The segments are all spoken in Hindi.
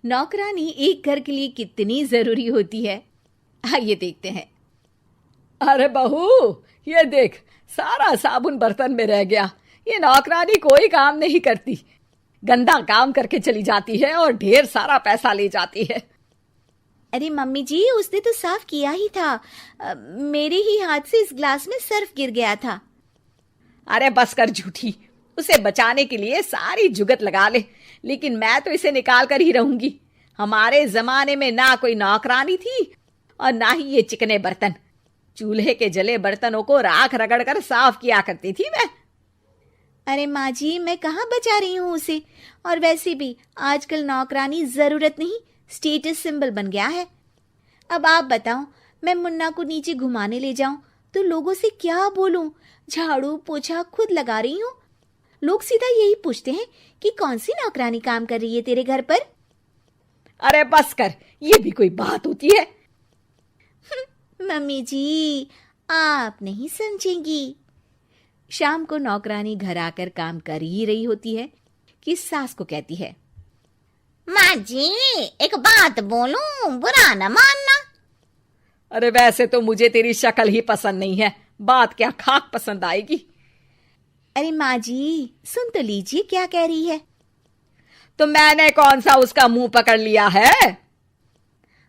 नौकरानी एक घर के लिए कितनी जरूरी होती है, आइए देखते हैं। अरे बहू, ये देख, सारा साबुन बर्तन में रह गया। ये नौकरानी कोई काम नहीं करती, गंदा काम करके चली जाती है और ढेर सारा पैसा ले जाती है। अरे मम्मी जी, उसने तो साफ किया ही था। मेरे ही हाथ से इस ग्लास में सर्फ गिर गया था। अरे बस कर झूठी, उसे बचाने के लिए सारी जुगत लगा ले, लेकिन मैं तो इसे निकाल कर ही रहूंगी। हमारे जमाने में ना कोई नौकरानी थी और ना ही ये चिकने बर्तन। चूल्हे के जले बर्तनों को राख रगड़ कर साफ किया करती थी मैं। अरे माँ जी, मैं कहाँ बचा रही हूँ उसे। और वैसे भी आजकल नौकरानी जरूरत नहीं, स्टेटस सिंबल बन गया है। अब आप बताओ, मैं मुन्ना को नीचे घुमाने ले जाऊं तो लोगों से क्या बोलूं? झाड़ू पोछा खुद लगा रही हूँ। लोग सीधा यही पूछते हैं कि कौन सी नौकरानी काम कर रही है तेरे घर पर। अरे बस कर, ये भी कोई बात होती है? मम्मी जी, आप नहीं समझेंगी। शाम को नौकरानी घर आकर काम कर ही रही होती है कि सास को कहती है, माँ जी, एक बात बोलूं, बुरा न मानना। अरे वैसे तो मुझे तेरी शक्ल ही पसंद नहीं है, बात क्या खाक पसंद आएगी। अरे माँ जी, सुन तो लीजिए क्या कह रही है। तो मैंने कौन सा उसका मुंह पकड़ लिया है?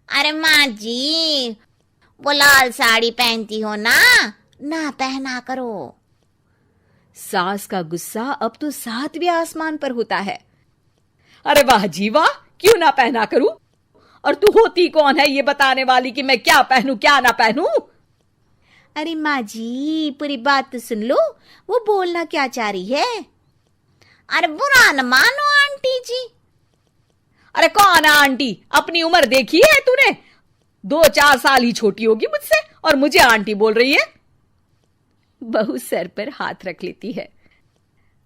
अरे माँ जी, वो लाल साड़ी पहनती हो ना पहना करो। सास का गुस्सा अब तो 7वें आसमान पर होता है। अरे वाह जी वाह, क्यों ना पहना करूं? और तू होती कौन है ये बताने वाली कि मैं क्या पहनूं क्या ना पहनूं? अरे माँ जी, पूरी बात तो सुन लो, वो बोलना क्या चाह रही है। अरे बुरा न मानो आंटी जी। अरे कौन है आंटी? अपनी उम्र देखी है तूने? 2-4 साल ही छोटी होगी मुझसे और मुझे आंटी बोल रही है। बहू सर पर हाथ रख लेती है।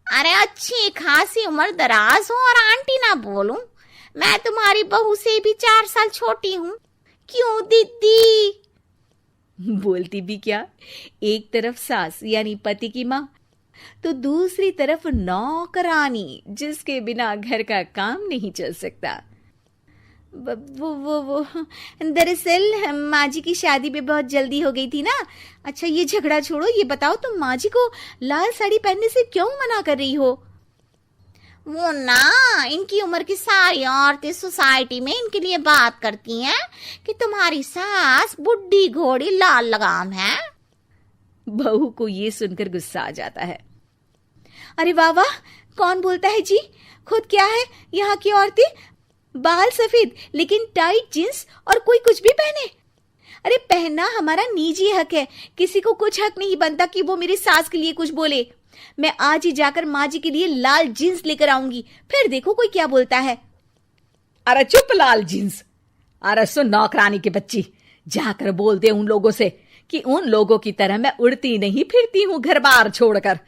अरे अच्छी खासी उम्र दराज हो और आंटी ना बोलूं? मैं तुम्हारी बहू से भी 4 साल छोटी हूँ। क्यों दीदी? बोलती भी क्या, एक तरफ सास यानी पति की माँ, तो दूसरी तरफ नौकरानी जिसके बिना घर का काम नहीं चल सकता। वो दरअसल माँ जी की शादी भी बहुत जल्दी हो गई थी ना। अच्छा ये झगड़ा छोड़ो, ये बताओ तुम माँ जी को लाल साड़ी पहनने से क्यों मना कर रही हो? वो ना, इनकी उम्र की सारी औरतें सोसाइटी में इनके लिए बात करती हैं कि तुम्हारी सास बुढ़ी घोड़ी लाल लगाम है। बहू को ये सुनकर गुस्सा आ जाता है। अरे वाह वाह, कौन बोलता है जी? खुद क्या है यहाँ की औरतें, बाल सफेद लेकिन टाइट जींस और कोई कुछ भी पहने। अरे पहनना हमारा निजी हक है, किसी को कुछ हक नहीं बनता कि वो मेरी सास के लिए कुछ बोले। मैं आज ही जाकर माँ जी के लिए लाल जींस लेकर आऊंगी, फिर देखो कोई क्या बोलता है। अरे चुप लाल जींस। अरे सुन नौकरानी की बच्ची, जाकर बोल दे उन लोगों से कि उन लोगों की तरह मैं उड़ती नहीं फिरती हूँ घर बार छोड़कर।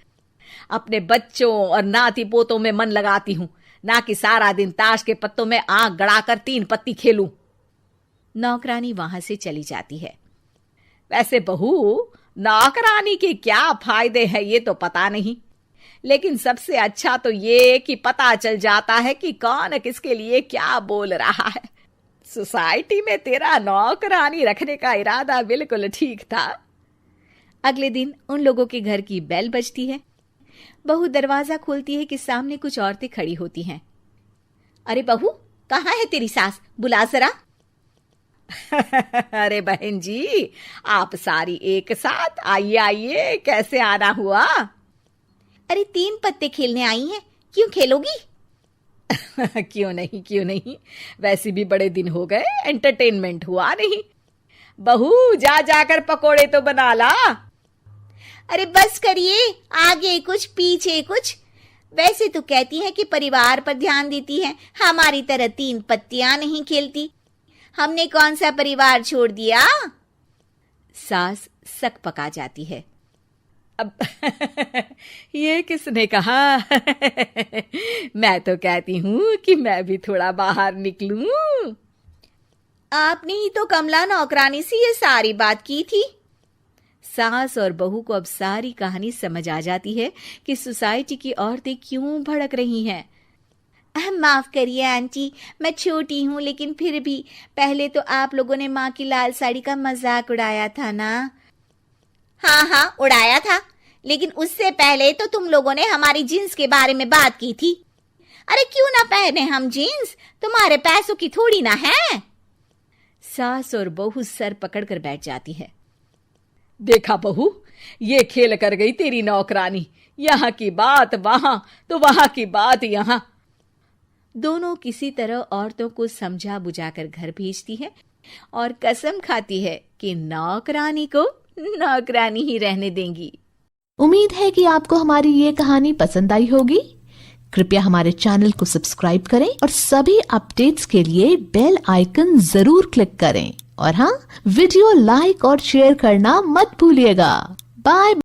अपने बच्चों और नाती पोतों में मन लगाती हूँ, ना कि सारा दिन ताश के पत्तों में आंख गड़ाकर 3 पत्ती खेलूं। नौकरानी वहां से चली जाती है। वैसे बहू, नौकरानी के क्या फायदे हैं ये तो पता नहीं, लेकिन सबसे अच्छा तो ये कि पता चल जाता है कि कौन किसके लिए क्या बोल रहा है। सोसाइटी में तेरा नौकरानी रखने का इरादा बिल्कुल ठीक था। अगले दिन उन लोगों के घर की बेल बजती है। बहू दरवाजा खोलती है कि सामने कुछ औरतें खड़ी होती हैं। अरे बहू, कहाँ है तेरी सास? बुला जरा। अरे बहन जी, आप सारी एक साथ आइए आइए, कैसे आना हुआ? अरे 3 पत्ते खेलने आई हैं, क्यों खेलोगी? क्यों नहीं, वैसे भी बड़े दिन हो गए, एंटरटेनमेंट हुआ नहीं। बहू जा जाकर पकोड़े तो बना ला। अरे बस करिए, आगे कुछ पीछे कुछ। वैसे तो कहती है कि परिवार पर ध्यान देती है, हमारी तरह 3 पत्तियां नहीं खेलती। हमने कौन सा परिवार छोड़ दिया? सास सक पका जाती है। अब ये किसने कहा? मैं तो कहती हूँ कि मैं भी थोड़ा बाहर निकलूं। आपने ही तो कमला नौकरानी से ये सारी बात की थी। सास और बहू को अब सारी कहानी समझ आ जाती है कि सोसाइटी की औरतें क्यों भड़क रही हैं। माफ करिए आंटी, मैं छोटी हूँ, लेकिन फिर भी पहले तो आप लोगों ने माँ की लाल साड़ी का मजाक उड़ाया था ना। हाँ, उड़ाया था, लेकिन उससे पहले तो तुम लोगों ने हमारी जीन्स के बारे में बात की थी। अरे क्यों ना पहने हम जीन्स, तुम्हारे पैसों की थोड़ी ना है। सास और बहू सर पकड़कर बैठ जाती है। देखा बहू, ये खेल कर गई तेरी नौकरानी, यहाँ की बात वहां तो वहां की बात यहाँ। दोनों किसी तरह औरतों को समझा बुझाकर घर भेजती है और कसम खाती है कि नौकरानी को नौकरानी ही रहने देंगी। उम्मीद है कि आपको हमारी ये कहानी पसंद आई होगी। कृपया हमारे चैनल को सब्सक्राइब करें और सभी अपडेट्स के लिए बेल आइकन जरूर क्लिक करें। और हाँ, वीडियो लाइक और शेयर करना मत भूलिएगा। बाय।